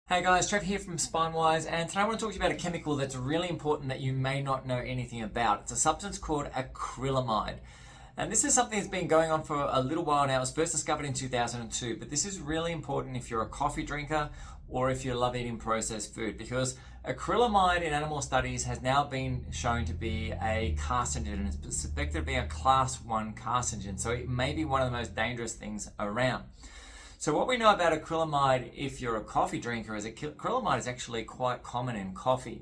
Hey guys, Trev here from SpineWise, and today I want to talk to you about a chemical that's really important that you may not know anything about. It's a substance called acrylamide. And this is something that's been going on for a little while now. It was first discovered in 2002, but this is really important if you're a coffee drinker or if you love eating processed food, because acrylamide in animal studies has now been shown to be a carcinogen. It's suspected to be a class 1 carcinogen, so it may be one of the most dangerous things around. So what we know about acrylamide, if you're a coffee drinker, is acrylamide is actually quite common in coffee.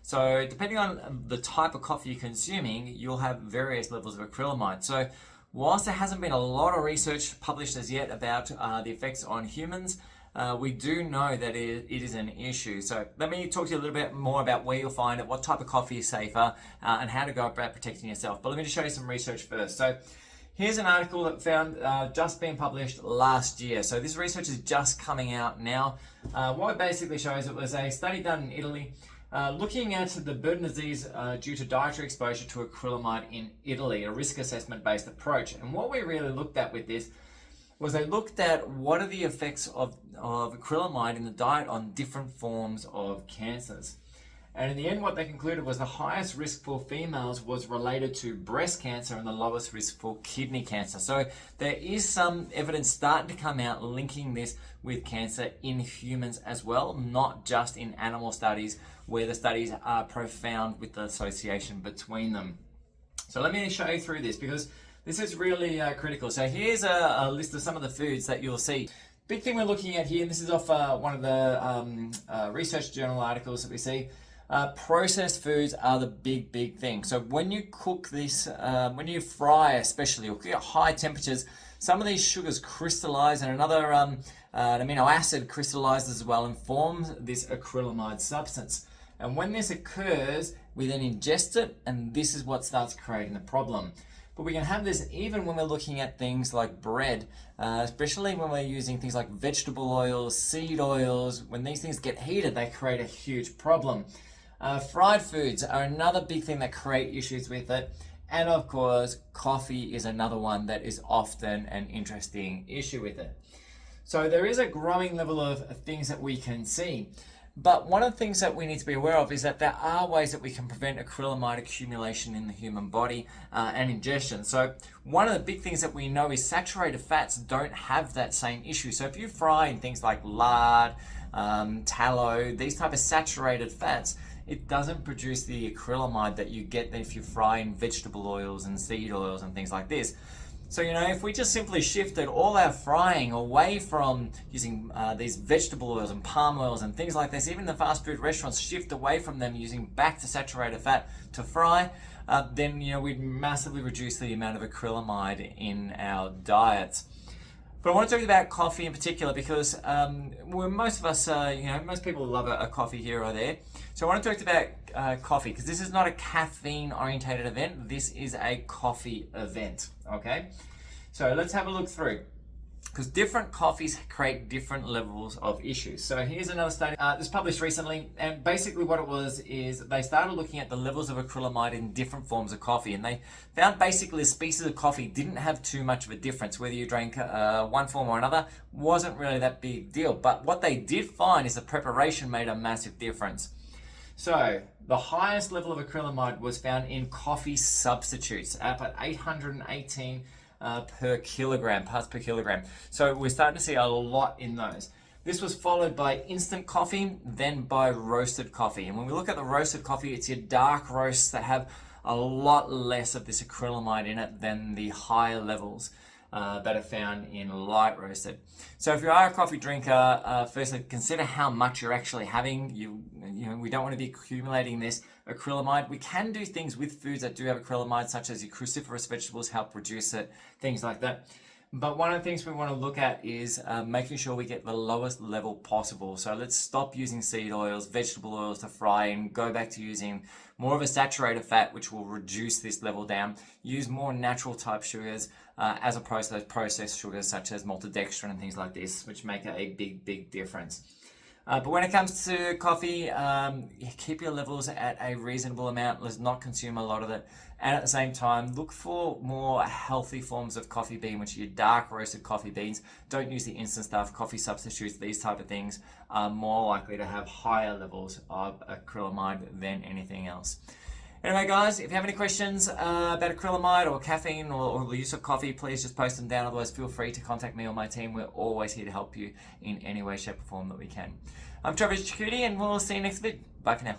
So depending on the type of coffee you're consuming, you'll have various levels of acrylamide. So whilst there hasn't been a lot of research published as yet about the effects on humans, we do know that it is an issue. So let me talk to you a little bit more about where you'll find it, what type of coffee is safer, and how to go about protecting yourself. But let me just show you some research first. So here's an article that found just been published last year. So this research is just coming out now. What it basically shows, it was a study done in Italy looking at the burden of disease due to dietary exposure to acrylamide in Italy, a risk assessment based approach. And what we really looked at with this was they looked at what are the effects of acrylamide in the diet on different forms of cancers. And in the end, what they concluded was the highest risk for females was related to breast cancer and the lowest risk for kidney cancer. So there is some evidence starting to come out linking this with cancer in humans as well, not just in animal studies where the studies are profound with the association between them. So let me show you through this because this is really critical. So here's a list of some of the foods that you'll see. Big thing we're looking at here, and this is off one of the research journal articles that we see. Processed foods are the big thing. So when you cook this, when you fry especially, or cook at high temperatures, some of these sugars crystallize and another an amino acid crystallizes as well and forms this acrylamide substance. And when this occurs, we then ingest it, and this is what starts creating the problem. But we can have this even when we're looking at things like bread, especially when we're using things like vegetable oils, seed oils. When these things get heated, they create a huge problem. Fried foods are another big thing that create issues with it. And of course, coffee is another one that is often an interesting issue with it. So there is a growing level of things that we can see. But one of the things that we need to be aware of is that there are ways that we can prevent acrylamide accumulation in the human body and ingestion. So one of the big things that we know is saturated fats don't have that same issue. So if you fry in things like lard, tallow, these type of saturated fats, it doesn't produce the acrylamide that you get if you fry in vegetable oils and seed oils and things like this. So, if we just simply shifted all our frying away from using these vegetable oils and palm oils and things like this, even the fast food restaurants shift away from them using back to saturated fat to fry, then, we'd massively reduce the amount of acrylamide in our diets. But I want to talk about coffee in particular because most of us, most people love a coffee here or there. So I want to talk about coffee because this is not a caffeine orientated event. This is a coffee event, okay? So let's have a look through because different coffees create different levels of issues. So here's another study that was published recently, and basically what it was is they started looking at the levels of acrylamide in different forms of coffee, and they found basically species of coffee didn't have too much of a difference. Whether you drank one form or another wasn't really that big deal, but what they did find is the preparation made a massive difference. So the highest level of acrylamide was found in coffee substitutes up at 818 per kilogram, parts per kilogram. So we're starting to see a lot in those. This was followed by instant coffee, then by roasted coffee. And when we look at the roasted coffee, it's your dark roasts that have a lot less of this acrylamide in it than the higher levels that are found in light roasted. So if you are a coffee drinker, firstly consider how much you're actually having. We don't want to be accumulating this acrylamide. We can do things with foods that do have acrylamide, such as your cruciferous vegetables help reduce it, things like that. But one of the things we want to look at is making sure we get the lowest level possible. So let's stop using seed oils, vegetable oils to fry and go back to using more of a saturated fat, which will reduce this level down. Use more natural type sugars as opposed to those processed sugars such as maltodextrin and things like this, which make a big difference. But when it comes to coffee, keep your levels at a reasonable amount. Let's not consume a lot of it. And at the same time, look for more healthy forms of coffee bean, which are your dark roasted coffee beans. Don't use the instant stuff. Coffee substitutes, these type of things are more likely to have higher levels of acrylamide than anything else. Anyway, guys, if you have any questions about acrylamide or caffeine or the use of coffee, please just post them down. Otherwise, feel free to contact me or my team. We're always here to help you in any way, shape, or form that we can. I'm Trevor Chakudi, and we'll see you next vid. Bye for now.